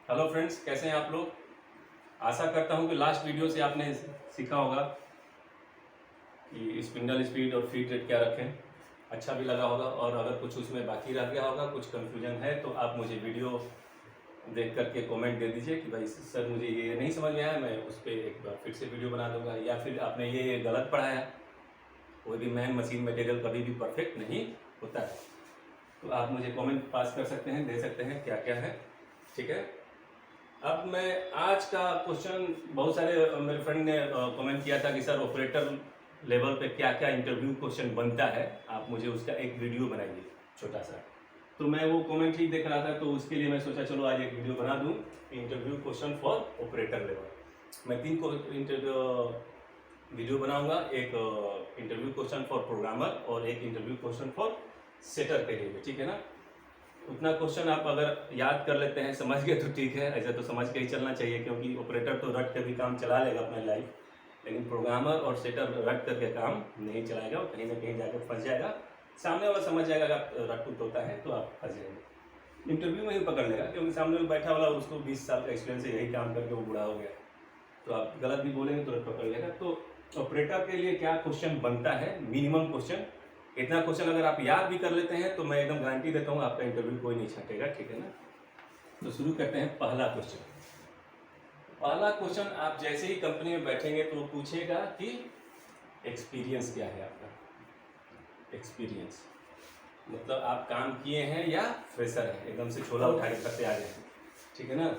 Hello friends, कैसे हैं आप लोग। आशा करता हूं कि लास्ट वीडियो से आपने सीखा होगा कि स्पिंडल स्पीड और फीड रेट क्या रखें। अच्छा भी लगा होगा, और अगर कुछ उसमें बाकी रह गया होगा, कुछ कंफ्यूजन है, तो आप मुझे वीडियो देख करके कमेंट दे दीजिए कि भाई सर मुझे ये नहीं समझ में आया, मैं उस पर एक बार फिर से वीडियो बना दूंगा, या फिर आपने ये गलत पढ़ाया। कोई भी मैन मशीन मटेरियल कभी भी परफेक्ट नहीं होता है। तो आप मुझे कमेंट पास कर सकते हैं, दे सकते हैं क्या क्या है, ठीक है। अब मैं आज का क्वेश्चन, बहुत सारे मेरे फ्रेंड ने कमेंट किया था कि सर ऑपरेटर लेवल पे क्या क्या इंटरव्यू क्वेश्चन बनता है, आप मुझे उसका एक वीडियो बनाइए छोटा सा। तो मैं वो कमेंट ही देख रहा था, तो उसके लिए मैं सोचा चलो आज एक वीडियो बना दूं, interview question for operator level. मैं 3 को वीडियो बनाऊंगा, एक इंटरव्यू क्वेश्चन फॉर प्रोग्रामर और एक इंटरव्यू क्वेश्चन फॉर सेटर के लिए, ठीक है ना। उतना क्वेश्चन आप अगर याद कर लेते हैं, समझ गए तो ठीक है, ऐसा तो समझ के ही चलना चाहिए, क्योंकि ऑपरेटर तो रट के भी काम चला लेगा अपना लाइफ, लेकिन प्रोग्रामर और सेटर रट करके काम नहीं चलाएगा, और कहीं ना कहीं जाकर फंस जाएगा। सामने वाला समझ जाएगा कि रटूट होता है तो आप फंस जाएंगे, इंटरव्यू में ही पकड़ लेगा, क्योंकि सामने वाला बैठा वाला उसको 20 साल का एक्सपीरियंस है, यही काम करके वो बूढ़ा हो गया, तो आप गलत भी बोलेंगे तो पकड़ लेगा। तो ऑपरेटर के लिए क्या क्वेश्चन बनता है, मिनिमम क्वेश्चन, इतना क्वेश्चन अगर आप याद भी कर लेते हैं तो मैं एकदम गारंटी देता हूँ आपका इंटरव्यू कोई नहीं छटेगा, ठीक है ना। तो शुरू करते हैं पहला क्वेश्चन। पहला क्वेश्चन, आप जैसे ही कंपनी में बैठेंगे तो पूछेगा कि एक्सपीरियंस क्या है आपका। एक्सपीरियंस मतलब आप काम किए हैं या फ्रेशर है, एकदम से छोला उठा के करते आ रहे हैं, ठीक है ना।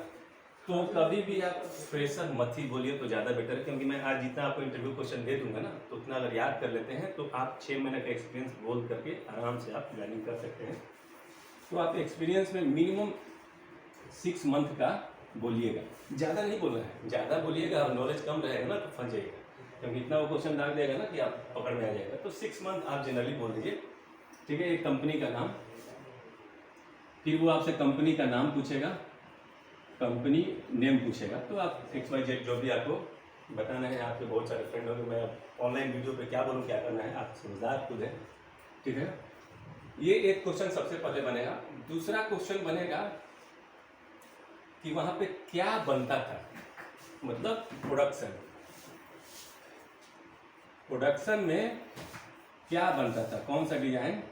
तो कभी भी आप फ्रेशर मत ही बोलिए तो ज़्यादा बेटर है, क्योंकि मैं आज जितना आपको इंटरव्यू क्वेश्चन दे दूंगा ना, तो उतना अगर याद कर लेते हैं तो आप 6 महीने का एक्सपीरियंस बोल करके आराम से आप ज्वाइनिंग कर सकते हैं। तो आप एक्सपीरियंस में मिनिमम 6 मंथ का बोलिएगा, ज़्यादा नहीं बोलना है। ज़्यादा बोलिएगा और नॉलेज कम रहेगा ना तो फंस जाइएगा, क्योंकि इतना वो क्वेश्चन डाल देगा ना कि आप पकड़ में आ जाएगा। तो 6 मंथ आप जनरली बोल दीजिए, ठीक है। एक कंपनी का नाम, फिर वो आपसे कंपनी का नाम पूछेगा, कंपनी नेम पूछेगा, तो आप XYZ जो भी आपको बताना है। आपके बहुत सारे फ्रेंड होंगे, मैं ऑनलाइन वीडियो पे क्या बोलूँ क्या करना है, आप समझदार खुद है, ठीक है। ये एक क्वेश्चन सबसे पहले बनेगा। दूसरा क्वेश्चन बनेगा कि वहाँ पे क्या बनता था, मतलब प्रोडक्शन, प्रोडक्शन में क्या बनता था, कौन सा डिजाइन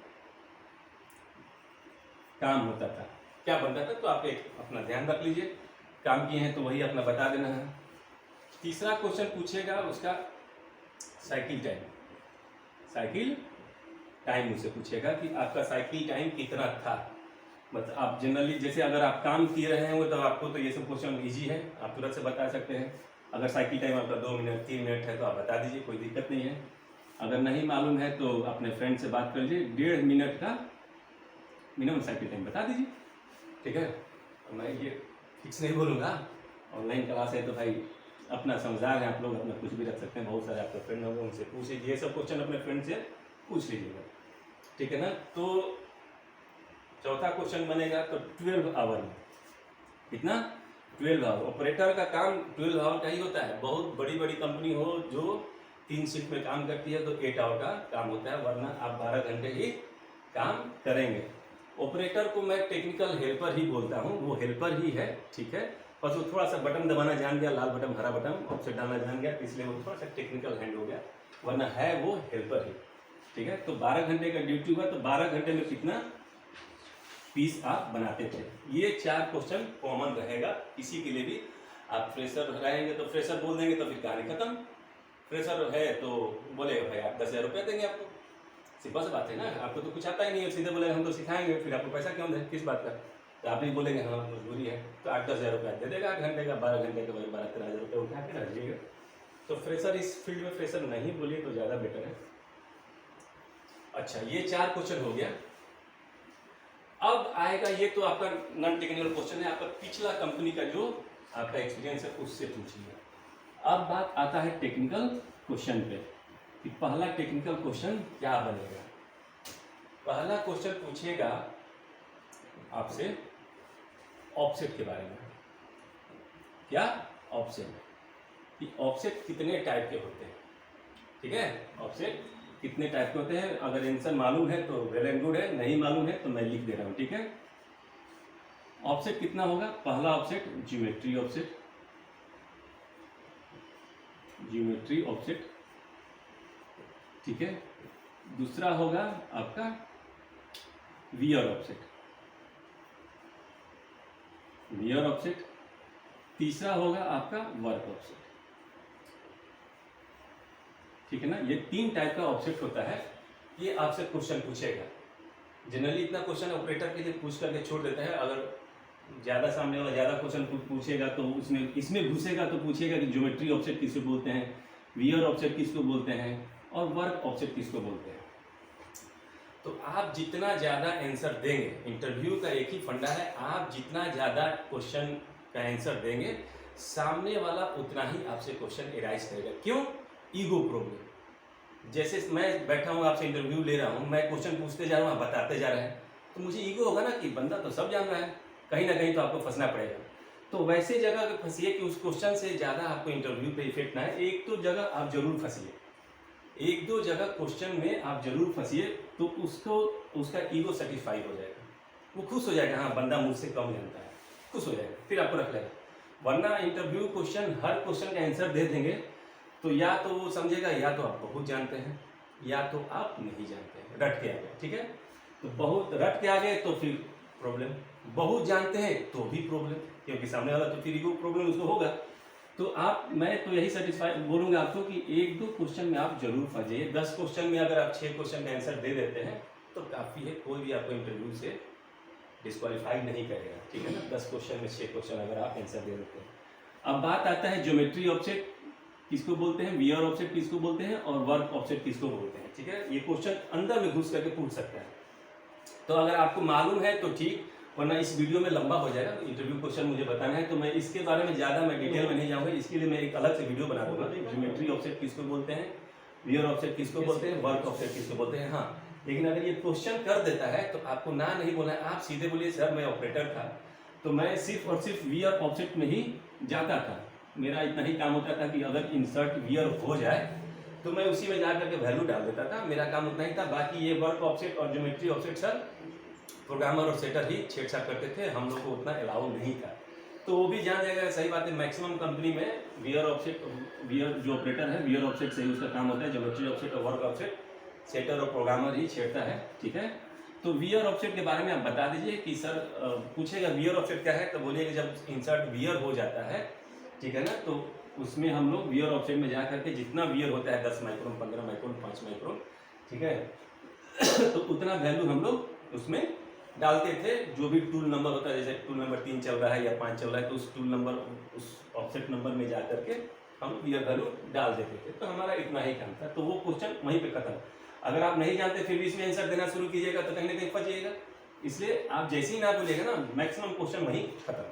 काम होता था, क्या बनता था। तो आप एक अपना ध्यान रख लीजिए, काम किए हैं तो वही अपना बता देना है। तीसरा क्वेश्चन पूछेगा उसका साइकिल टाइम, साइकिल टाइम मुझसे पूछेगा कि आपका साइकिल टाइम कितना था। मतलब आप जनरली जैसे अगर आप काम किए रहे हैं तो आपको तो ये सब क्वेश्चन ईजी है, आप तुरंत से बता सकते हैं। अगर साइकिल टाइम आपका 2 मिनट 3 मिनट है तो आप बता दीजिए, कोई दिक्कत नहीं है। अगर नहीं मालूम है तो अपने फ्रेंड से बात कर लीजिए, 1.5 मिनट का मिनिमम साइकिल टाइम बता दीजिए, ठीक है। मैं ये फिक्स नहीं बोलूँगा, ऑनलाइन क्लास है तो भाई अपना समझदार है आप लोग, अपना कुछ भी रख सकते हैं। बहुत सारे आपके फ्रेंड होंगे, उनसे पूछ लीजिए, ये सब क्वेश्चन अपने फ्रेंड से पूछ लीजिएगा, ठीक है ना। तो चौथा क्वेश्चन बनेगा तो 12 आवर में कितना, 12 आवर। ऑपरेटर का काम 12 आवर का ही होता है। बहुत बड़ी बड़ी कंपनी हो जो 3 शिफ्ट में काम करती है तो 8 आवर का काम होता है, वरना आप 12 घंटे ही काम करेंगे। ऑपरेटर को मैं टेक्निकल हेल्पर ही बोलता हूँ, वो हेल्पर ही है, ठीक है। बस वो थोड़ा सा बटन दबाना जान गया, लाल बटन हरा बटन ऑप्शन डालना जान गया, इसलिए वो थोड़ा सा टेक्निकल हैंड हो गया, वरना है वो हेल्पर ही, ठीक है। तो 12 घंटे का ड्यूटी हुआ, तो 12 घंटे में कितना पीस आप बनाते थे। ये 4 क्वेश्चन कॉमन रहेगा किसी के लिए भी। आप फ्रेशर रहेंगे तो फ्रेशर बोल देंगे तो फिर कहानी खत्म। फ्रेशर है तो बोलेगा भाई आप 10,000 रुपये देंगे आपको, सिंपल सी बात है ना। आपको तो कुछ आता ही नहीं है, सीधे बोलेगा हम तो सिखाएंगे, फिर आपको पैसा क्यों दें, किस बात का। तो आप ही बोलेंगे हाँ मजबूरी है, तो 8-10 हज़ार रुपया दे देगा 8 घंटे का, 12 घंटे का 12-13 हज़ार रुपये उठा के रख लीजिएगा। तो फ्रेशर इस फील्ड में फ्रेशर नहीं बोलिए तो ज़्यादा बेटर है। अच्छा, ये 4 क्वेश्चन हो गया। अब आएगा, ये तो आपका नॉन टेक्निकल क्वेश्चन है, आपका पिछला कंपनी का जो आपका एक्सपीरियंस है उससे पूछिए। अब बात आता है टेक्निकल क्वेश्चन पे कि पहला टेक्निकल क्वेश्चन क्या बनेगा। पहला क्वेश्चन पूछेगा आपसे ऑफसेट के बारे में। क्या ऑफसेट, कि ऑफसेट कितने टाइप के होते हैं, ठीक है। ऑफसेट कितने टाइप के होते हैं, अगर आंसर मालूम है तो वेल एंड गुड है, नहीं मालूम है तो मैं लिख दे रहा हूँ, ठीक है। ऑफसेट कितना होगा? पहला offset geometry offset, geometry offset, ठीक है। दूसरा होगा आपका वियर ऑफसेट, वियर ऑफसेट। तीसरा होगा आपका वर्क ऑफसेट, ठीक है ना। ये 3 टाइप का ऑफसेट होता है। ये आपसे क्वेश्चन पूछेगा। जनरली इतना क्वेश्चन ऑपरेटर के लिए पूछ करके छोड़ देता है। अगर ज़्यादा सामने वाला ज़्यादा क्वेश्चन पूछेगा तो उसमें इसमें घुसेगा तो पूछेगा कि ज्योमेट्री ऑफसेट किसको बोलते हैं, वियर ऑफसेट किसको बोलते हैं, और वर्क ऑफसेट किसको बोलते हैं। तो आप जितना ज़्यादा आंसर देंगे, इंटरव्यू का एक ही फंडा है, आप जितना ज़्यादा क्वेश्चन का आंसर देंगे, सामने वाला उतना ही आपसे क्वेश्चन एराइज करेगा। क्यों? Ego problem. जैसे मैं बैठा हूँ, आपसे इंटरव्यू ले रहा हूँ, मैं क्वेश्चन पूछते जा रहा हूँ, आप बताते जा रहे हैं, तो मुझे ईगो होगा ना कि बंदा तो सब जान रहा है, कहीं ना कहीं तो आपको फंसना पड़ेगा। तो वैसे जगह पे फंसिए कि उस क्वेश्चन से ज़्यादा आपको इंटरव्यू पे इफेक्ट ना है। एक तो जगह आप जरूर फंसिए, एक दो जगह क्वेश्चन में आप जरूर फंसिए, तो उसको उसका ईगो सेटिस्फाई हो जाएगा, वो खुश हो जाएगा, हाँ बंदा मुझसे कम जानता है, खुश हो जाएगा, फिर आपको रख लेगा। वरना इंटरव्यू क्वेश्चन, हर क्वेश्चन का आंसर दे देंगे तो या तो वो समझेगा या तो आप बहुत जानते हैं या तो आप नहीं जानते हैं, रट के आ गए, ठीक है। तो बहुत रट के आ गए तो फिर प्रॉब्लम, बहुत जानते हैं तो भी प्रॉब्लम, क्योंकि सामने वाला तो फिर ईगो प्रॉब्लम उसको होगा। तो आप, मैं तो यही सेटिस्फाई बोलूँगा आपको कि 1-2 क्वेश्चन में आप जरूर फंस जाइए। 10 क्वेश्चन में अगर आप 6 क्वेश्चन का आंसर दे देते हैं तो काफ़ी है, कोई भी आपको इंटरव्यू से डिस्क्वालीफाई नहीं करेगा, ठीक है ना। 10 क्वेश्चन में 6 क्वेश्चन अगर आप आंसर दे देते हैं। अब बात आता है ज्योमेट्री ऑब्जेक्ट किसको बोलते हैं, वियर ऑब्जेक्ट किसको बोलते हैं, और वर्क ऑब्जेक्ट किसको बोलते हैं, ठीक है। ये क्वेश्चन अंदर में घुस करके पूछ सकता है। तो अगर आपको मालूम है तो ठीक, वरना इस वीडियो में लंबा हो जाएगा। इंटरव्यू क्वेश्चन मुझे बताना है तो मैं इसके बारे में ज़्यादा मैं डिटेल में नहीं जाऊँगा, इसके लिए मैं एक अलग से वीडियो बना दूंगा। ज्योमेट्री ऑब्जेक्ट किसको बोलते हैं, वियर ऑब्जेक्ट किसको बोलते हैं, वर्क ऑब्जेक्ट किसको बोलते हैं। हाँ, लेकिन अगर ये क्वेश्चन कर देता है तो आपको ना नहीं बोलना है, आप सीधे बोलिए सर मैं ऑपरेटर था तो मैं सिर्फ और सिर्फ वियर ऑब्जेक्ट में ही जाता था, मेरा इतना ही काम होता था कि अगर इंसर्ट वियर हो जाए तो मैं उसी में जा करके वैल्यू डाल देता था, मेरा काम उतना ही था। बाकी ये वर्क ऑब्जेक्ट और ज्योमेट्री ऑब्जेक्ट सर प्रोग्रामर और सेटर ही छेड़छाड़ करते थे, हम लोग को उतना अलाउ नहीं था। तो वो भी जान जाएगा, सही बात है। मैक्सिमम कंपनी में वियर ऑब्जेक्ट, वियर जो ऑपरेटर है वियर ऑब्जेक्ट से ही उसका काम होता है, ज्योमेट्री ऑब्जेक्ट और वर्क ऑब्जेक्ट सेटर और प्रोग्रामर ही छेड़ता है, ठीक है। तो वियर ऑब्जेक्ट के बारे में आप बता दीजिए कि सर पूछेगा वियर ऑब्जेक्ट क्या है, तो बोलिए जब इंसर्ट वियर हो जाता है, ठीक है ना, तो उसमें हम लोग वियर ऑब्जेक्ट में जा करके जितना वियर होता है 10 माइक्रोन, 15 माइक्रोन, 5 माइक्रोन, ठीक है तो उतना वैल्यू हम लोग उसमें डालते थे। जो भी टूल नंबर होता है, जैसे टूल नंबर 3 चल रहा है या 5 चल रहा है, तो उस टूल नंबर, उस ऑब्जेक्ट नंबर में जा करके हम वियर वैल्यू डाल देते थे। तो हमारा इतना ही काम था, तो वो क्वेश्चन वहीं पे खत्म। अगर आप नहीं जानते फिर भी इसमें आंसर देना शुरू कीजिएगा तो कहीं ना कहीं फंस जाइएगा। इसलिए आप जैसे ही ना बोलिएगा ना, मैक्सिमम क्वेश्चन वहीं खत्म,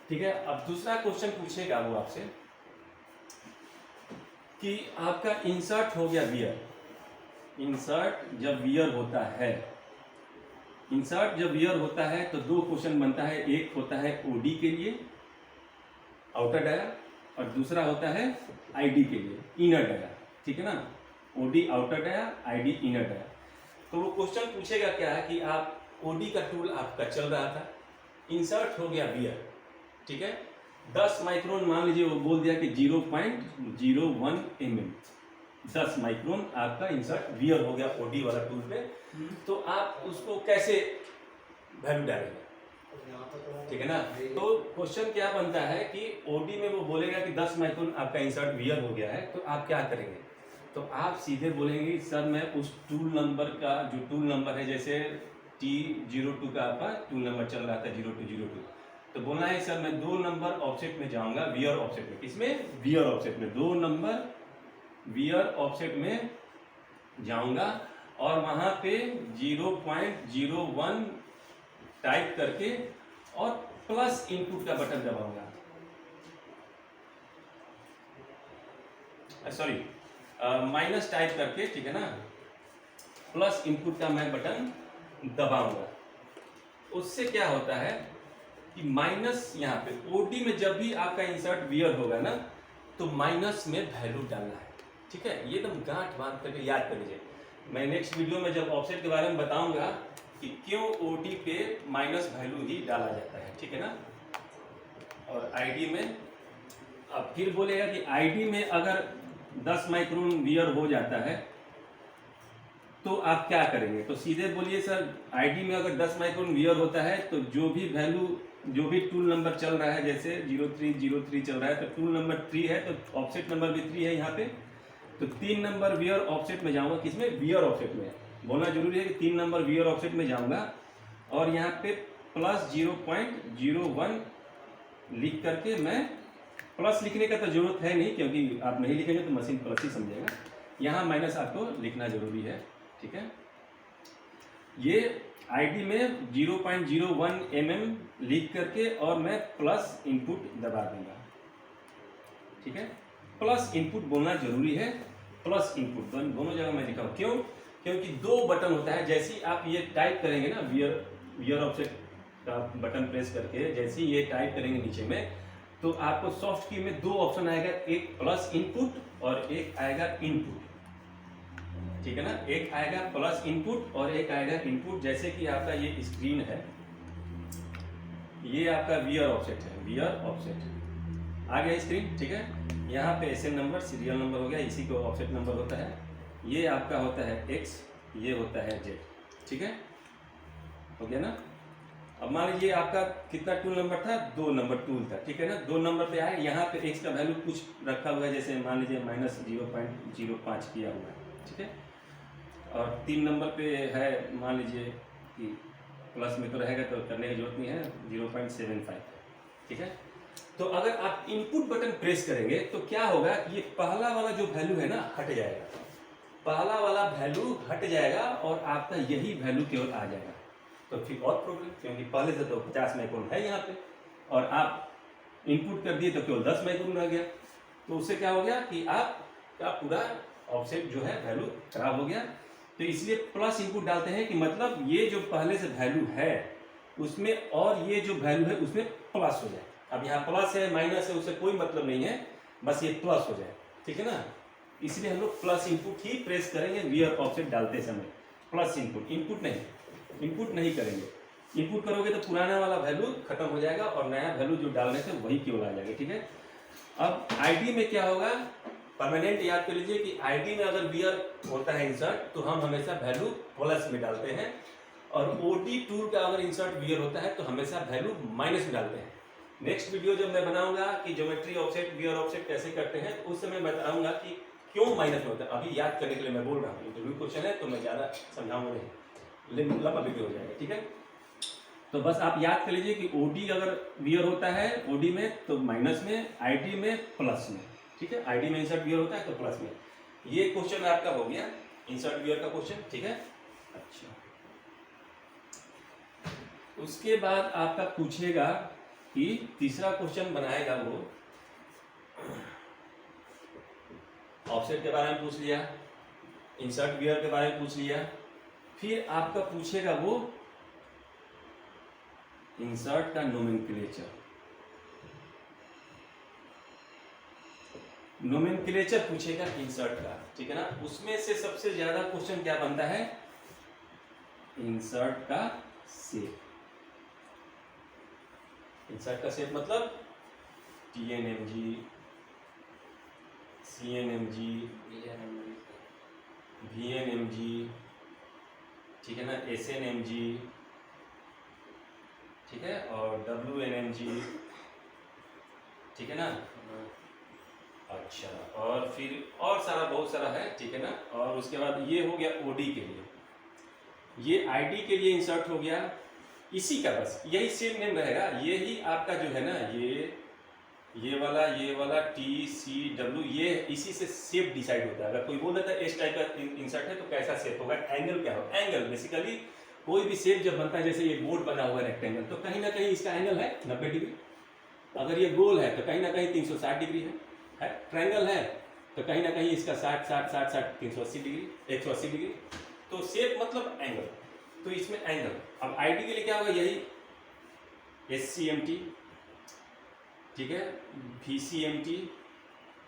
ठीक है। अब दूसरा क्वेश्चन पूछेगा वो आपसे कि आपका इंसर्ट हो गया वियर, इंसर्ट जब वियर होता है, इंसर्ट जब वियर होता है तो 2 क्वेश्चन बनता है। एक होता है ओडी के लिए आउटर डाया, और दूसरा होता है आईडी के लिए इनर डाया, ठीक है ना। OD outer dia, ID inner dia. तो वो क्वेश्चन पूछेगा क्या है कि आप ओडी का टूल आपका चल रहा था, इंसर्ट हो गया वियर, ठीक है। 10 माइक्रोन मान लीजिए, वो बोल दिया कि 0.01 mm, 10 माइक्रोन आपका इंसर्ट वियर हो गया ओडी वाला टूल पे। तो आप उसको कैसे वैल्यू डालेंगे, ठीक है ना। तो क्वेश्चन क्या बनता है कि ओडी में वो बोलेगा कि 10 माइक्रोन आपका इंसर्ट वियर हो गया है, तो आप क्या करेंगे, तो आप सीधे बोलेंगे सर मैं उस टूल नंबर का, जो टूल नंबर है, जैसे T02 का आपका टूल नंबर चल रहा था 0202, तो बोलना है सर मैं 2 नंबर ऑब्जेक्ट में जाऊंगा, वियर ऑब्जेक्ट में, किसमें, वियर ऑब्जेक्ट में, 2 नंबर वियर ऑब्जेक्ट में जाऊंगा और वहां पे 0.01 टाइप करके और प्लस इनपुट का बटन दबाऊंगा, सॉरी माइनस टाइप करके, ठीक है ना, प्लस इनपुट का मैं बटन दबाऊंगा। उससे क्या होता है कि माइनस यहाँ पे ओडी में जब भी आपका इंसर्ट वियर होगा ना, तो माइनस में वैल्यू डालना है, ठीक है। ये एकदम गांठ बांध करके याद कर लीजिए। मैं नेक्स्ट वीडियो में जब ऑफसेट के बारे में बताऊंगा कि क्यों OD पे माइनस वैल्यू ही डाला जाता है, ठीक है ना। और ID में अब फिर बोलेगा कि ID में अगर 10 माइक्रोन वियर हो जाता है तो आप क्या करेंगे। तो सीधे बोलिए सर ID में अगर 10 माइक्रोन वियर होता है तो जो भी वैल्यू, जो भी टूल नंबर चल रहा है, जैसे 0303 चल रहा है तो टूल नंबर 3 है तो ऑफसेट नंबर भी 3 है यहाँ पे, तो 3 नंबर वियर ऑफसेट में जाऊँगा। किसमें? वियर ऑफसेट में। बोलना जरूरी है कि 3 नंबर वियर ऑफसेट में जाऊँगा और यहाँ पे प्लस 0.01 लिख करके, मैं प्लस लिखने का तो जरूरत है नहीं क्योंकि आप नहीं लिखेंगे तो मशीन प्लस ही समझेगा, यहाँ माइनस आपको लिखना जरूरी है, ठीक है। ये ID में 0.01 mm लिख करके और मैं प्लस इनपुट दबा दूंगा, ठीक है। प्लस इनपुट बोलना जरूरी है, प्लस इनपुट दोनों जगह मैं लिखा हूँ। क्यों? क्योंकि 2 बटन होता है। जैसे ही आप ये टाइप करेंगे ना, वियर ऑफसेट का बटन प्रेस करके जैसे ही ये टाइप करेंगे नीचे में, तो आपको सॉफ्ट की में 2 ऑप्शन आएगा, एक प्लस इनपुट और एक आएगा इनपुट, ठीक है ना। एक आएगा प्लस इनपुट और एक आएगा इनपुट। जैसे कि आपका ये स्क्रीन है, ये आपका वियर ऑफसेट है, वियर ऑफसेट आ गया स्क्रीन, ठीक है। यहाँ पे SN नंबर, सीरियल नंबर हो गया, इसी को ऑफसेट नंबर होता है। ये आपका होता है X, ये होता है Z, ठीक है, हो गया ना। अब मान लीजिए आपका कितना टूल नंबर था? 2 नंबर टूल था, ठीक है ना। 2 नंबर पे आए, यहाँ पे X का वैल्यू कुछ रखा हुआ है, जैसे मान लीजिए माइनस 0.05 किया हुआ है, ठीक है। और 3 नंबर पे है, मान लीजिए कि प्लस में तो रहेगा तो करने की जरूरत नहीं है, 0.75, ठीक है। तो अगर आप इनपुट बटन प्रेस करेंगे तो क्या होगा कि ये पहला वाला जो वैल्यू है ना हट जाएगा, पहला वाला वैल्यू हट जाएगा और आपका यही वैल्यू केवल आ जाएगा। तो फिर और प्रॉब्लम, क्योंकि पहले से तो 50 माइक्रोन है यहाँ पे और आप इनपुट कर दिए तो केवल 10 माइक्रोन रह गया। तो उससे क्या हो गया कि आपका पूरा ऑफसेट जो है वैल्यू खराब हो गया। तो इसलिए प्लस इनपुट डालते हैं कि मतलब ये जो पहले से वैल्यू है उसमें और ये जो वैल्यू है उसमें प्लस हो जाए। अब यहाँ प्लस है माइनस है उससे कोई मतलब नहीं है, बस ये प्लस हो जाए, ठीक है ना। इसलिए हम लोग प्लस इनपुट ही प्रेस करेंगे वियर ऑफसेट डालते समय, प्लस इनपुट, इनपुट नहीं करेंगे। इनपुट करोगे तो पुराना वाला वैल्यू खत्म हो जाएगा और नया वैल्यू जो डालने से वही केवल आ जाएगा, ठीक है। अब ID में क्या होगा, परमानेंट याद कर लीजिए कि ID में अगर वियर होता है इंसर्ट तो हम हमेशा वैल्यू प्लस में डालते हैं, और OD टूल का अगर इंसर्ट वियर होता है तो हमेशा वैल्यू माइनस में डालते हैं। नेक्स्ट वीडियो जब मैं बनाऊंगा कि ज्योमेट्री ऑफसेट वियर ऑफसेट कैसे करते हैं, उस समय बताऊंगा कि क्यों माइनस में होता है। अभी याद करने के लिए मैं बोल रहा हूँ, इंटरव्यू क्वेश्चन है तो मैं ज़्यादा समझाऊंगा नहीं, लंबा वीडियो हो जाएगा, ठीक है। तो बस आप याद कर लीजिए कि OD अगर वियर होता है OD में तो माइनस में, ID में प्लस में, ठीक है। ID में इंसर्ट वियर होता है तो प्लस में। ये क्वेश्चन आपका हो गया इंसर्ट वियर का क्वेश्चन, ठीक है। अच्छा, उसके बाद आपका पूछेगा कि तीसरा क्वेश्चन बनाएगा वो ऑफसेट के बारे में पूछ लिया, इंसर्ट वियर के बारे में पूछ लिया, फिर आपका पूछेगा वो इंसर्ट का नोमेनक्लेचर। नोमेनक्लेचर पूछेगा इंसर्ट का, ठीक है ना। उसमें से सबसे ज्यादा क्वेश्चन क्या बनता है, इंसर्ट का शेप। इंसर्ट का शेप मतलब TNMG, CNMG, VNMG, ठीक है ना, SNMG, ठीक है, और WNMG, ठीक है ना। अच्छा, और फिर और सारा बहुत सारा है, ठीक है ना। और उसके बाद ये हो गया OD के लिए, ये ID के लिए इंसर्ट हो गया। इसी का बस यही सेम नेम रहेगा, ये ही आपका जो है ना, ये वाला TCW, ये इसी से शेप डिसाइड होता है। अगर कोई बोल देता है इस टाइप का इंसर्ट है तो कैसा शेप होगा, एंगल क्या होगा। एंगल बेसिकली कोई भी शेप जब बनता है, जैसे ये बोर्ड बना हुआ है रेक्टेंगल, तो कहीं ना कहीं इसका एंगल है 90 डिग्री। अगर ये गोल है तो कहीं ना कहीं 360 डिग्री है। ट्रायंगल है तो कहीं ना कहीं इसका 60 380 डिग्री, 180 डिग्री। तो शेप मतलब एंगल, तो इसमें एंगल। अब ID के लिए क्या होगा, यही SCMT, ठीक है, VCMT।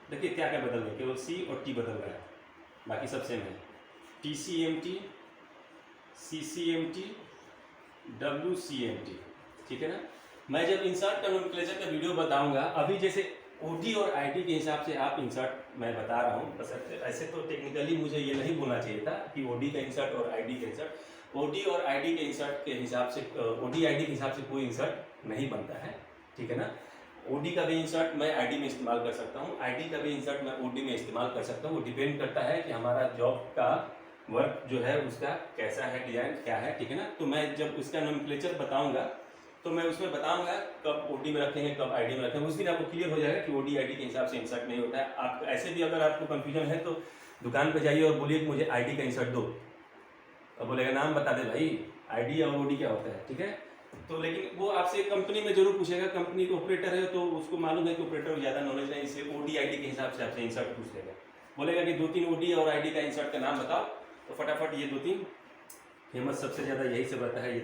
देखिए क्या क्या बदल गया, केवल C और T बदल रहा है, बाकी सब सेम है। TCMT, CCMT, WCMT, ठीक है ना। मैं जब इंसर्ट का नोमेनक्लेचर का वीडियो बताऊंगा, अभी जैसे OD और ID के हिसाब से आप इंसर्ट मैं बता रहा हूँ, बस ऐसे तो टेक्निकली मुझे ये नहीं बोलना चाहिए था कि OD का इंसर्ट और ID का इंसर्ट। OD और ID के इंसर्ट के हिसाब से OD ID के हिसाब से कोई इंसर्ट नहीं बनता है, ठीक है ना। OD का भी इंसर्ट मैं ID में इस्तेमाल कर सकता हूँ, ID का भी इंसर्ट मैं OD में इस्तेमाल कर सकता हूँ। वो डिपेंड करता है कि हमारा जॉब का वर्क जो है उसका कैसा है, डिजाइन क्या है, ठीक है ना। तो मैं जब उसका नोमेनक्लेचर बताऊंगा तो मैं उसमें बताऊंगा कब OD में रखेंगे, कब ID में रखेंगे। उस दिन आपको क्लियर हो जाएगा कि OD ID के हिसाब से इंसर्ट नहीं होता है। आप ऐसे भी अगर आपको कंफ्यूजन है तो दुकान पे जाइए और बोलिए कि मुझे ID का इंसर्ट दो, और बोलेगा नाम बता दे भाई, ID और OD क्या होता है, ठीक है। तो लेकिन वो आपसे कंपनी में जरूर पूछेगा, कंपनी के ऑपरेटर है तो उसको मालूम है कि ऑपरेटर को ज़्यादा नॉलेज नहीं, इसलिए OD ID के हिसाब से आपसे इंसर्ट पूछ लेगा। बोलेगा कि 2-3 OD और ID का इंसर्ट का नाम बताओ, तो फटाफट ये 2-3 फेमस सबसे ज़्यादा यही सब रहता है,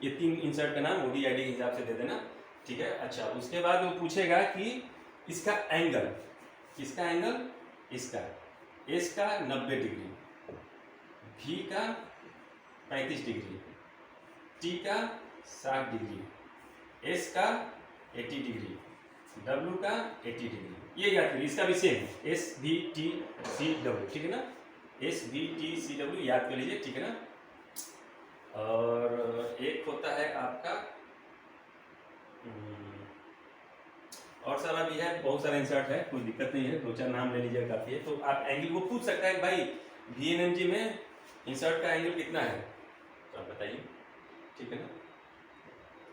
ये तीन इंसर्ट का नाम OD ID के हिसाब से दे देना, ठीक है। अच्छा, उसके बाद वो पूछेगा कि इसका एंगल, किसका एंगल, इसका, एस का 90 डिग्री, V का 35 डिग्री, T का 60 डिग्री, S का 80 डिग्री, W का 80 डिग्री। ये याद करिए, इसका भी सेम है, SVTCW, ठीक है ना। SVTCW याद कर लीजिए, ठीक है ना। और एक होता है आपका और सारा भी है, बहुत सारे इंसर्ट है, कोई दिक्कत नहीं है, 2-4 नाम ले लीजिए काफ़ी है। तो आप एंगल वो पूछ सकता है भाई VNMG में इंसर्ट का एंगल कितना है, तो आप बताइए, ठीक है ना।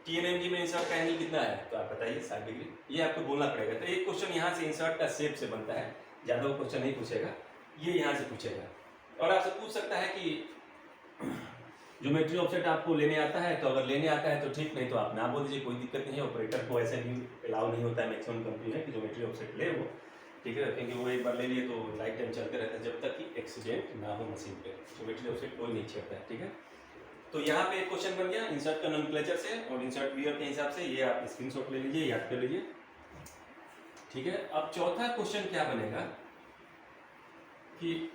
TNMG में इंसर्ट का एंगल कितना है, तो आप बताइए 60 डिग्री, ये आपको बोलना पड़ेगा। तो एक क्वेश्चन यहाँ से इंसर्ट का शेप से बनता है, ज़्यादा वो क्वेश्चन नहीं पूछेगा, ये यहाँ से पूछेगा। और आपसे पूछ सकता है कि ज्योमेट्री ऑफसेट आपको लेने आता है, तो अगर लेने आता है तो ठीक, नहीं तो आप ना बोल दीजिए, कोई दिक्कत नहीं है। ऑपरेटर को ऐसे भी अलाउ नहीं होता है मैक्सिमम कंपनी में कि ज्योमेट्री ऑफसेट ले वो, ठीक है, क्योंकि वो एक बार ले लिए तो लाइफ टाइम चलते रहता है जब तक कि एक्सीडेंट ना हो मशीन पे। ज्योमेट्री ऑफसेट कोई नहीं छेड़ता है, ठीक है। तो यहाँ पे एक क्वेश्चन बन गया इंसर्ट का नोमेनक्लेचर से और इंसर्ट वियर के हिसाब से, ये आप स्क्रीनशॉट ले लीजिए, याद कर लीजिए, ठीक है। अब चौथा क्वेश्चन क्या बनेगा कि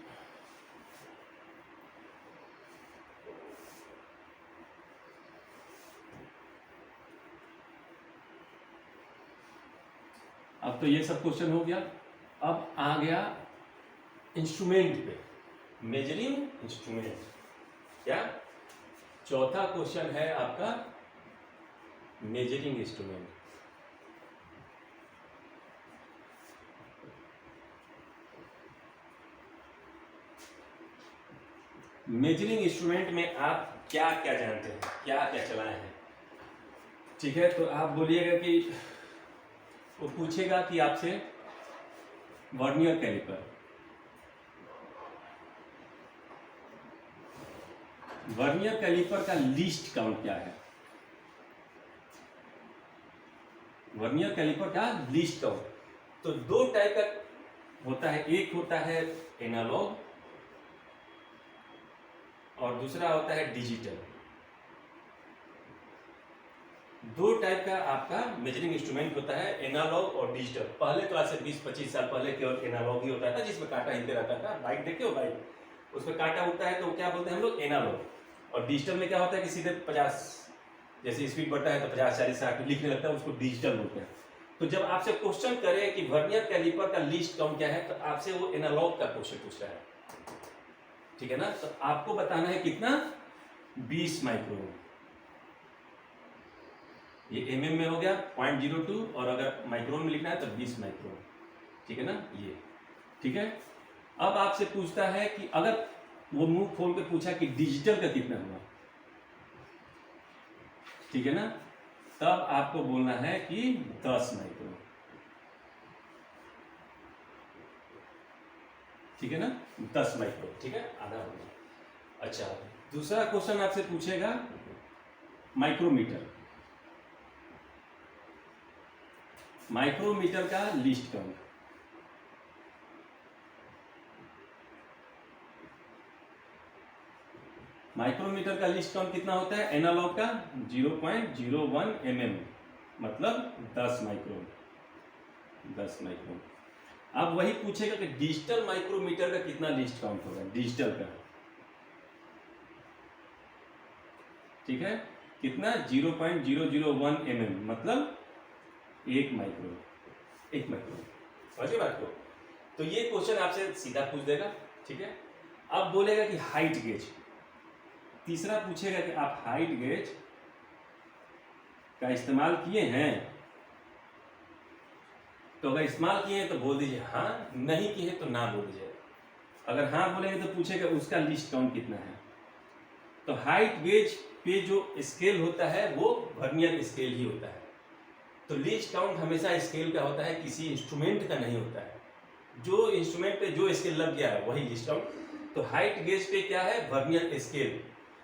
अब तो ये सब क्वेश्चन हो गया, अब आ गया इंस्ट्रूमेंट पे, मेजरिंग इंस्ट्रूमेंट। क्या चौथा क्वेश्चन है आपका मेजरिंग इंस्ट्रूमेंट। मेजरिंग इंस्ट्रूमेंट में आप क्या क्या जानते हैं, क्या क्या चलाए हैं, ठीक है। तो आप बोलिएगा कि वो पूछेगा कि आपसे वर्नियर कैलिपर, वर्नियर कैलिपर का लीस्ट काउंट क्या है, वर्नियर कैलिपर का लीस्ट काउंट। तो 2 टाइप का होता है, एक होता है एनालॉग और दूसरा होता है डिजिटल। 2 टाइप का आपका मेजरिंग इंस्ट्रूमेंट होता है, एनालॉग और डिजिटल। पहले तो आज से 20-25 साल पहले केवल एनालॉग ही होता था, जिसमें कांटा हिलते रहता था। बाइक देखे हो, बाइक उसमें कांटा उठता है तो क्या बोलते हैं हम लोग, एनालॉग। और डिजिटल में क्या होता है कि सीधे 50, जैसे स्पीड बढ़ता है तो 50, 40, 60 लिखने लगता है, उसको डिजिटल बोलते हैं। तो जब आपसे क्वेश्चन करे कि वर्नियर कैलिपर का लीस्ट काउंट क्या है, तो आपसे वो एनालॉग का क्वेश्चन पूछ रहा है, ठीक है ना। तो आपको बताना है कितना, 20 माइक्रोन। ये mm में हो गया 0.02, और अगर माइक्रोन में लिखना है तो 20 माइक्रोन, ठीक है ना, ये ठीक है। अब आपसे पूछता है कि अगर वो मुंह खोल के पूछा कि डिजिटल का कितना हुआ, ठीक है ना, तब आपको बोलना है कि 10 माइक्रोन, ठीक है ना, 10 माइक्रोन, ठीक है, आधा हो गया। अच्छा, दूसरा क्वेश्चन आपसे पूछेगा माइक्रोमीटर, माइक्रोमीटर का लीस्ट काउंट। माइक्रोमीटर का लीस्ट काउंट कितना होता है, एनालॉग का 0.01 mm, मतलब 10 माइक्रोन, 10 माइक्रोन। अब वही पूछेगा कि डिजिटल माइक्रोमीटर का कितना लीस्ट काउंट होगा, डिजिटल का, ठीक है। कितना 0.001 mm, मतलब 1 माइक्रोन, 1 माइक्रोन। समझिए बात को। तो ये क्वेश्चन आपसे सीधा पूछ देगा, ठीक है। अब बोलेगा कि हाइट गेज, तीसरा पूछेगा कि आप हाइट गेज का इस्तेमाल किए हैं, तो अगर इस्तेमाल किए हैं तो बोल दीजिए हाँ, नहीं किए तो ना बोल दीजिए। अगर हाँ बोलेंगे तो पूछेगा उसका लिस्ट काउंट कितना है। तो हाइट गेज पे जो स्केल होता है वो वर्नियर स्केल ही होता है। तो लिस्ट काउंट हमेशा स्केल का होता है, किसी इंस्ट्रूमेंट का नहीं होता है। जो इंस्ट्रूमेंट पे जो स्केल लग गया है वही लिस्ट काउंट। तो हाइट गेज पे क्या है, वर्नियर स्केल,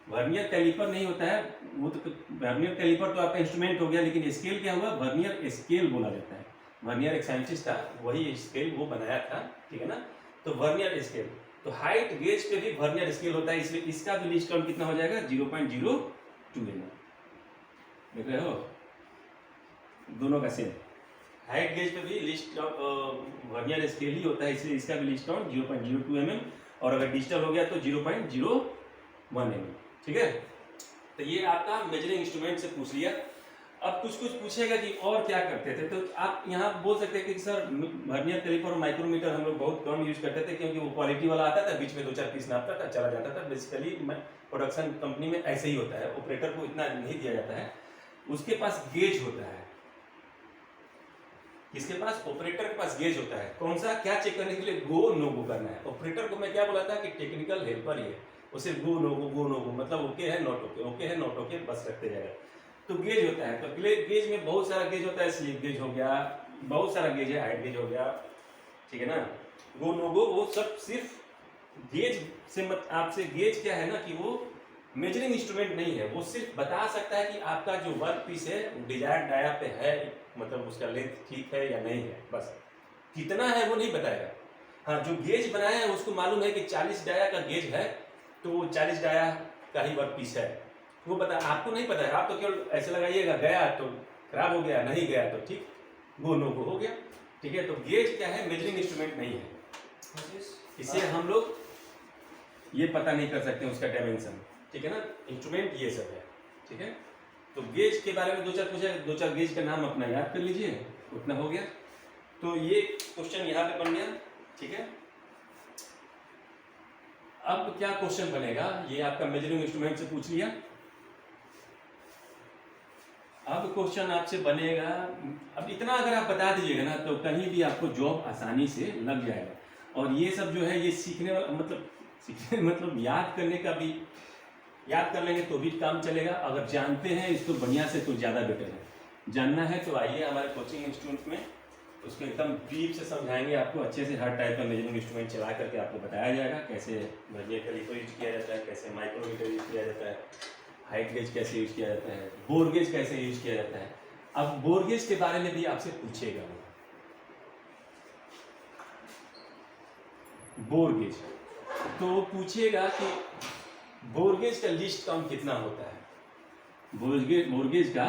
वर्नियर कैलिपर नहीं होता है वो। तो वर्नियर कैलिपर तो आपका इंस्ट्रूमेंट हो गया, लेकिन स्केल क्या हुआ, वर्नियर स्केल बोला जाता है। वर्नियर एक साइंटिस्ट था, वही स्केल वो बनाया था, ठीक है ना। तो वर्नियर स्केल, तो हाइट गेज पे भी वर्नियर स्केल होता है, इसलिए इसका भी लिस्ट काउंट कितना हो जाएगा, 0.02 mm। देख रहे हो, दोनों का सेम। हाइट गेज पे भी लिस्ट वर्नियर स्केल ही होता है, इसलिए इसका भी लिस्ट काउंट 0.02 mm, और अगर डिजिटल हो गया तो 0.01 mm, ठीक है। तो ये आपका मेजरिंग इंस्ट्रूमेंट से पूछ लिया। अब कुछ कुछ पूछेगा कि और क्या करते थे, तो आप यहाँ बोल सकते हैं कि सर वर्नियर कैलिपर और माइक्रोमीटर हम लोग बहुत कम यूज करते थे, क्योंकि वो क्वालिटी वाला आता था, बीच में 2-4 पीस नापता था, चला जाता था। बेसिकली प्रोडक्शन कंपनी में ऐसे ही होता है, ऑपरेटर को इतना नहीं दिया जाता है, उसके पास गेज होता है। किसके पास, ऑपरेटर के पास गेज होता है। कौन सा, क्या चेक करने के लिए, गो नो गो करना है। ऑपरेटर को मैं क्या बोला था कि टेक्निकल हेल्पर ही है, उसे गो नो गो मतलब ओके है नॉट ओके, ओके है नॉट ओके, बस रखते जाएगा। तो गेज होता है, तो गेज में बहुत सारा गेज होता है, स्लिप गेज हो गया, बहुत सारा गेज है, हाइट गेज हो गया, ठीक है ना। गो नो गो वो सब सिर्फ गेज से आपसे गेज क्या है ना कि वो मेजरिंग इंस्ट्रूमेंट नहीं है, वो सिर्फ बता सकता है कि आपका जो वर्क पीस है डिजायर्ड डाया पे है, मतलब उसका लेंथ ठीक है या नहीं है, बस कितना है वो नहीं बताएगा। हाँ, जो गेज बनाया है उसको मालूम है कि 40 डाया का गेज है, तो वो 40 डाया का ही वर्क पीस है, वो बता, आपको नहीं पता है। आप तो केवल ऐसे लगाइएगा, गया तो खराब हो गया, नहीं गया तो ठीक, गो नो गो हो गया, ठीक है। तो गेज क्या है, मेजरिंग इंस्ट्रूमेंट नहीं है, इससे हम लोग ये पता नहीं कर सकते उसका डायमेंशन, ठीक है ना। इंस्ट्रूमेंट ये सब है, ठीक है। तो गेज के बारे में 2-4 पूछा, 2-4 गेज का नाम अपना याद कर लीजिए, उतना हो गया। तो ये क्वेश्चन यहाँ पे बन गया, ठीक है। अब क्या क्वेश्चन बनेगा, ये आपका मेजरिंग इंस्ट्रूमेंट से पूछ लिया। अब क्वेश्चन आपसे बनेगा, अब इतना अगर आप बता दीजिएगा ना तो कहीं भी आपको जॉब आसानी से लग जाएगा। और ये सब जो है ये सीखने वाला, मतलब याद करने का भी, याद कर लेंगे तो भी काम चलेगा, अगर जानते हैं इसको बढ़िया से तो ज़्यादा बेटर है। जानना है तो आइए हमारे कोचिंग इंस्टीट्यूट में, उसको एकदम डीप से समझाएंगे आपको, अच्छे से हर टाइप का मेजरिंग इंस्ट्रूमेंट चला करके आपको बताया जाएगा, कैसे वर्नियर कैलिपर यूज किया जाता है, कैसे माइक्रोमीटर यूज किया जाता है, हाइट गेज कैसे यूज किया जाता है, बोर गेज कैसे यूज किया जाता है। अब बोर गेज के बारे में भी आपसे पूछेगा, बोर गेज तो पूछेगा कि बोरगेज का लिस्ट काउंट कितना होता है, बोरगेज का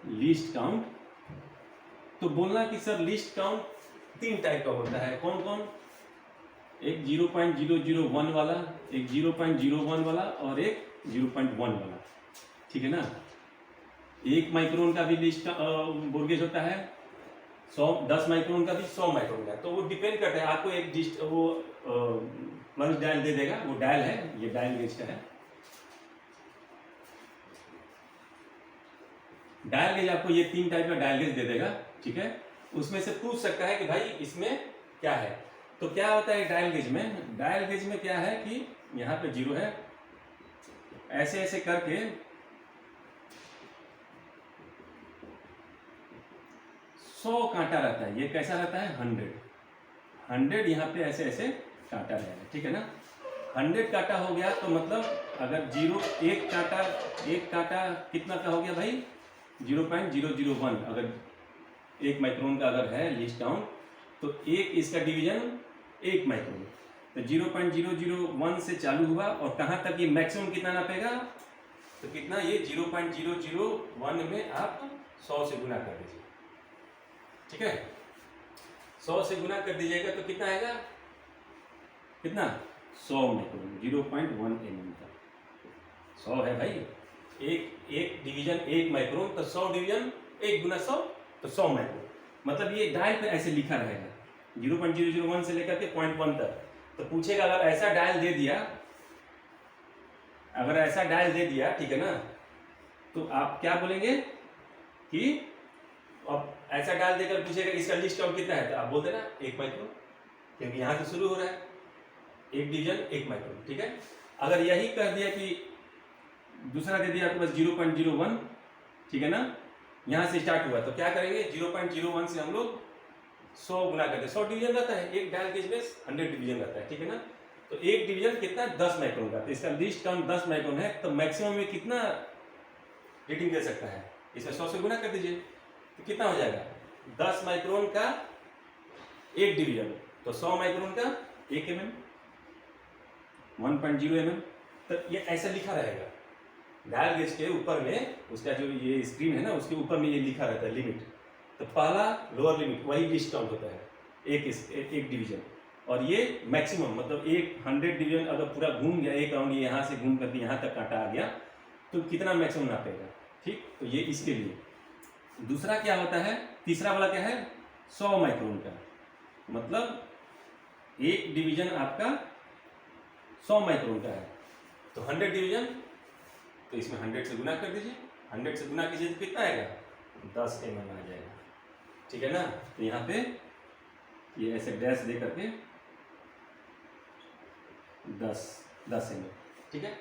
लिस्ट काउंट। तो बोलना कि सर लिस्ट काउंट 3 टाइप का होता है, कौन कौन, एक 0.001 वाला, एक 0.01 वाला और एक 0.1 वाला, ठीक है ना। 1 माइक्रोन का भी लिस्ट बोरगेज होता है, 10 माइक्रोन का भी, 100 माइक्रोन का। तो वो डिपेंड करता है, आपको एक वो मंच डायल दे देगा, वो डायल है, ये डायल गेज का है। डायल गेज आपको ये 3 टाइप का डायल गेज दे देगा, ठीक है। उसमें से पूछ सकता है कि भाई इसमें क्या है। तो क्या होता है डायल गेज में, डायल गेज में क्या है कि यहाँ पे 0 है, ऐसे ऐसे करके 100 कांटा रहता है। ये कैसा रहता है, 100 यहाँ पे ऐसे ऐसे कांटा रहेगा, ठीक है ना। 100 कांटा हो गया तो मतलब अगर 1 कांटा कितना का हो गया भाई, 0.001। अगर 1 माइक्रोन का अगर है लिस्ट काउंट तो एक इसका डिवीजन 1 माइक्रोन, तो 0.001 से चालू हुआ और कहाँ तक ये मैक्सिमम कितना नापेगा, तो कितना, ये 0.001 में आप 100 से गुना कर दीजिए, ठीक है। 100 से गुना कर दीजिएगा तो कितना आएगा, कितना, 100 माइक्रोन, 0.1 mm का 100 है भाई। एक डिवीजन 1 माइक्रोन, तो 100 डिवीजन 1 गुना 100 तो 100 माइक्रोन। मतलब ये डायल पे ऐसे लिखा रहेगा 0.001 से लेकर के 0.1 तक। तो पूछेगा अगर ऐसा डायल दे दिया, अगर ऐसा डायल दे दिया, ठीक है ना, तो आप क्या बोलेंगे कि अब ऐसा डायल देकर पूछेगा इसका लिस्ट काउंट कितना है, तो आप बोल देना 1 माइक्रोन, क्योंकि यहाँ से शुरू हो रहा है, 1 डिवीजन 1 माइक्रोन, ठीक है। अगर यही कह दिया कि दूसरा दे दिया आपके पास 0.01, ठीक है ना, यहाँ से स्टार्ट हुआ, तो क्या करेंगे 0.01 से हम लोग 100 गुना करते हैं। 100 डिवीजन रहता है, एक डायल गेज में 100 डिवीजन रहता है, ठीक है ना। तो एक डिवीजन कितना 10 माइक्रोन का, तो इसका लिस्ट काउंट 10 माइक्रोन है, तो मैक्सिमम में कितना रीडिंग दे सकता है, इसमें 100 से गुना कर दीजिए, तो कितना हो जाएगा 10 माइक्रोन का एक डिवीजन, तो 100 माइक्रोन का 1 mm, 1.0 mm। तो ये ऐसा लिखा रहेगा डायल गेज के ऊपर में, उसका जो ये स्क्रीन है ना, उसके ऊपर में ये लिखा रहता है लिमिट। तो पहला लोअर लिमिट वही लिस्ट काउंट होता है, एक डिवीजन, और ये मैक्सिमम मतलब 100 डिवीजन अगर पूरा घूम गया, एक राउंड यहाँ से घूम करके यहाँ तक काटा आ गया, तो कितना मैक्सिमम नापेगा, ठीक। तो ये इसके लिए। दूसरा क्या होता है, तीसरा वाला क्या है 100 माइक्रोन का, मतलब एक डिवीजन आपका 100 माइक्रोन का है, तो 100 डिवीजन, तो इसमें 100 से गुना कर दीजिए, 100 से गुना कीजिए तो कितना आएगा 10 mm आ जाएगा, ठीक है ना। तो यहाँ पे ये ऐसे डैश दे करके 10 mm, ठीक है।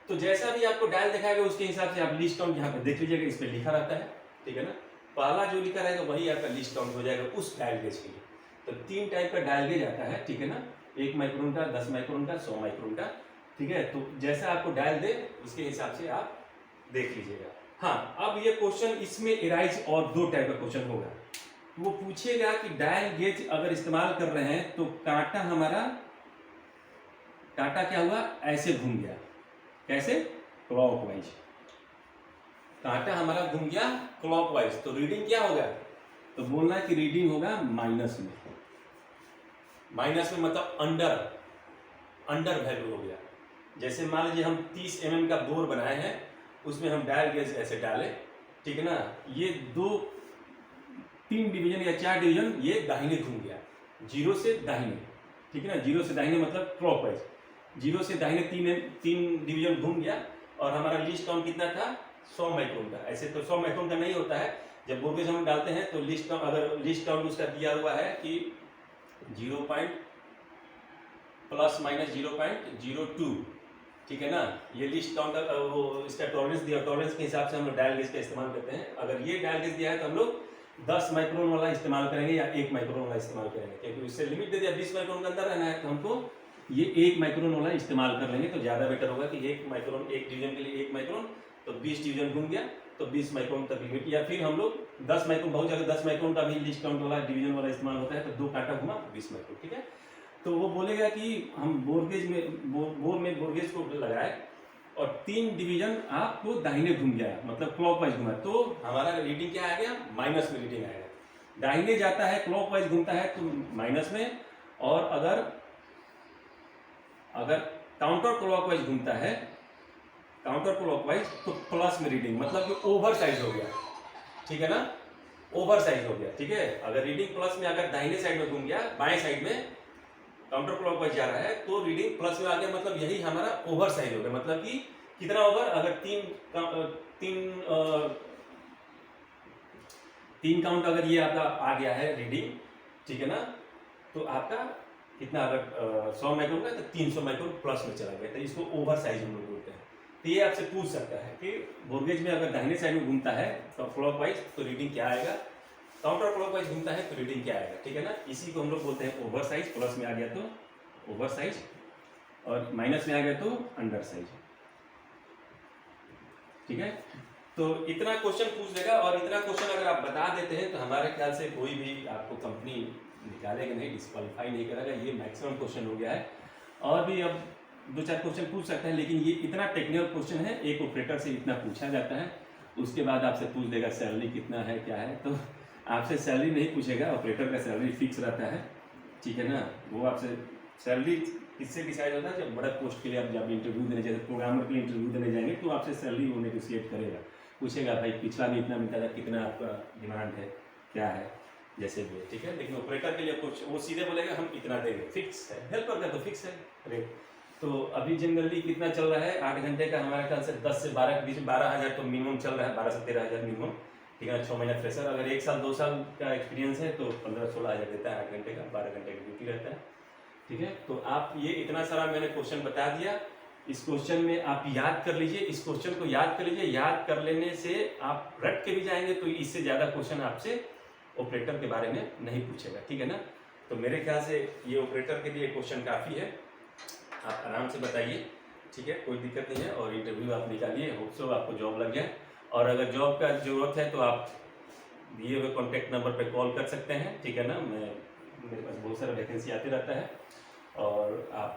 तो जैसा भी आपको डायल दिखाएगा उसके हिसाब से आप लिस्ट काउंट यहाँ पे देख लीजिएगा, इस पे लिखा रहता है, ठीक है ना। पहला जो लिखा रहेगा वही आपका लिस्ट काउंट हो जाएगा उस डायल गेज के लिए। तो 3 टाइप का डायल गेज आता है, ठीक है ना, 1 माइक्रोन का, 10 माइक्रोन का, 100 माइक्रोन का, ठीक है। तो जैसा आपको डायल दे उसके हिसाब से आप देख लीजिएगा। हाँ, अब ये क्वेश्चन इसमें एराइज और 2 टाइप का क्वेश्चन होगा। वो पूछेगा कि डायल गेज अगर इस्तेमाल कर रहे हैं तो कांटा हमारा, कांटा क्या हुआ ऐसे घूम गया, कैसे क्लॉकवाइज, कांटा हमारा घूम गया क्लॉकवाइज, तो रीडिंग क्या होगा, तो बोलना है कि रीडिंग होगा माइनस में। माइनस में मतलब अंडर वैल्यू हो गया। जैसे मान लीजिए हम 30 mm का बोर बनाए हैं, उसमें हम डायल गेज ऐसे डालें, ठीक है ना, ये 3 डिवीजन या 4 डिवीजन ये दाहिने घूम गया, 0 से दाहिने, ठीक है ना, 0 से दाहिने मतलब क्लॉकवाइज, 0 से दाहिने 3 डिवीजन घूम गया, और हमारा लिस्ट काउंट कितना था 100 माइक्रोन का। ऐसे तो 100 माइक्रोन का नहीं होता है, जब बोरगेज हम डालते हैं तो लिस्ट काउंट, अगर लिस्ट काउंट उसका दिया हुआ है कि 0 ± 0.02, ठीक है ना, ये लिस्ट काउंट वो इसका टॉलरेंस दिया, टॉलरेंस के हिसाब से हम लोग डायल गेज का इस्तेमाल करते हैं। अगर ये डायल गेज दिया है तो हम लोग 10 माइक्रोन वाला इस्तेमाल करेंगे या 1 माइक्रोन वाला इस्तेमाल करेंगे, क्योंकि उससे लिमिट दे दिया 20 माइक्रोन के अंदर रहना है, तो हमको ये 1 माइक्रोन वाला इस्तेमाल कर लेंगे, तो ज़्यादा बेटर होगा कि 1 माइक्रोन, एक डिवीजन के लिए 1 माइक्रोन, तो 20 डिवीजन घूम गया तो 20 माइक्रोन तक लिमिट, या फिर हम लोग 10 माइक्रोन, बहुत जगह 10 माइक्रोन का भी लिस्ट काउंट वाला डिवीजन वाला इस्तेमाल होता है, तो 2 कांटा घुमा 20 माइक्रोन, ठीक है। तो वो बोलेगा कि हम बोरगेज में बोरगेज को लगाए और 3 डिवीजन आपको दाहिने घूम गया, मतलब क्लॉकवाइज घुमा, तो हमारा रीडिंग क्या आ गया माइनस में रीडिंग आएगा। दाहिने जाता है क्लॉकवाइज घूमता है तो माइनस में, और अगर काउंटर क्लॉकवाइज घूमता है, काउंटर क्लॉकवाइज, तो प्लस में रीडिंग, मतलब कि ओवर साइज हो गया, ठीक है ना, ओवर साइज हो गया, ठीक है। अगर रीडिंग प्लस में, अगर दाहिने साइड में घूम गया, बाएं साइड में काउंटर क्लॉकवाइज जा रहा है, तो रीडिंग प्लस में आ गया, मतलब यही हमारा ओवर साइज हो गया। मतलब कि कितना ओवर, अगर तीन काउंट अगर ये आपका आ गया है रीडिंग, ठीक है ना, तो आपका कितना, अगर 100 माइक्रोन का तो 300 माइक्रोन प्लस में चला गया, तो इसको ओवर साइज हम लोग बोलते हैं। तो ये आपसे पूछ सकता है कि बोरगेज में अगर दाहिने साइड में घूमता है तो क्लॉकवाइज, तो रीडिंग क्या आएगा, काउंटर क्लॉकवाइज घूमता है तो रीडिंग क्या आएगा, ठीक है ना। इसी को हम लोग बोलते हैं ओवर साइज, प्लस में आ गया तो ओवर साइज, और माइनस में आ गया तो अंडर साइज, ठीक है। तो इतना क्वेश्चन पूछ देगा, और इतना क्वेश्चन अगर आप बता देते हैं तो हमारे ख्याल से कोई भी आपको कंपनी निकालेगा नहीं, डिस्क्वालीफाई नहीं करेगा। ये मैक्सिमम क्वेश्चन हो गया है, और भी अब 2-4 क्वेश्चन पूछ सकता है, लेकिन ये इतना टेक्निकल क्वेश्चन है, एक ऑपरेटर से इतना पूछा जाता है, उसके बाद आपसे पूछ देगा सैलरी कितना है, क्या है, तो आपसे सैलरी नहीं पूछेगा, ऑपरेटर का सैलरी फिक्स रहता है, ठीक है ना, वो आपसे सैलरी किससे डिसाइड होता है? जब बड़ा पोस्ट के लिए आप जब इंटरव्यू देने, जैसे प्रोग्रामर के लिए इंटरव्यू देने जाएंगे तो आपसे सैलरी वो नेगोशिएट करेगा, पूछेगा भाई पिछला भी इतना मिलता था, कितना आपका डिमांड है, क्या है, जैसे भी है, ठीक है। लेकिन ऑपरेटर के लिए कुछ वो सीधे बोलेगा हम इतना देंगे, फिक्स है। हेल्पर का तो फिक्स है रेट। तो अभी जनरली कितना चल रहा है 8 घंटे का, हमारे ख्याल से 10 से 12 के बीच में 12,000 तो मिनिमम चल रहा है, 12 से 13,000 मिनिमम, ठीक है। 6 महीना फ्रेशर, अगर 1 साल 2 साल का एक्सपीरियंस है तो 15-16 हज़ार देता है 8 घंटे का, 12 घंटे की ड्यूटी रहता है, ठीक है। तो आप ये इतना सारा मैंने क्वेश्चन बता दिया, इस क्वेश्चन में आप याद कर लीजिए, इस क्वेश्चन को याद कर लीजिए। याद कर लेने से आप रट के भी जाएंगे तो इससे ज़्यादा क्वेश्चन आपसे ऑपरेटर के बारे में नहीं पूछेगा, ठीक है ना। तो मेरे ख्याल से ये ऑपरेटर के लिए क्वेश्चन काफ़ी है, आप आराम से बताइए, ठीक है, कोई दिक्कत नहीं है। और इंटरव्यू आप निकालिए, होप सो आपको जॉब लग जाए। और अगर जॉब का ज़रूरत है तो आप दिए हुए कॉन्टैक्ट नंबर पे कॉल कर सकते हैं, ठीक है ना। मेरे पास बहुत सारा वैकेंसी आते रहता है और आप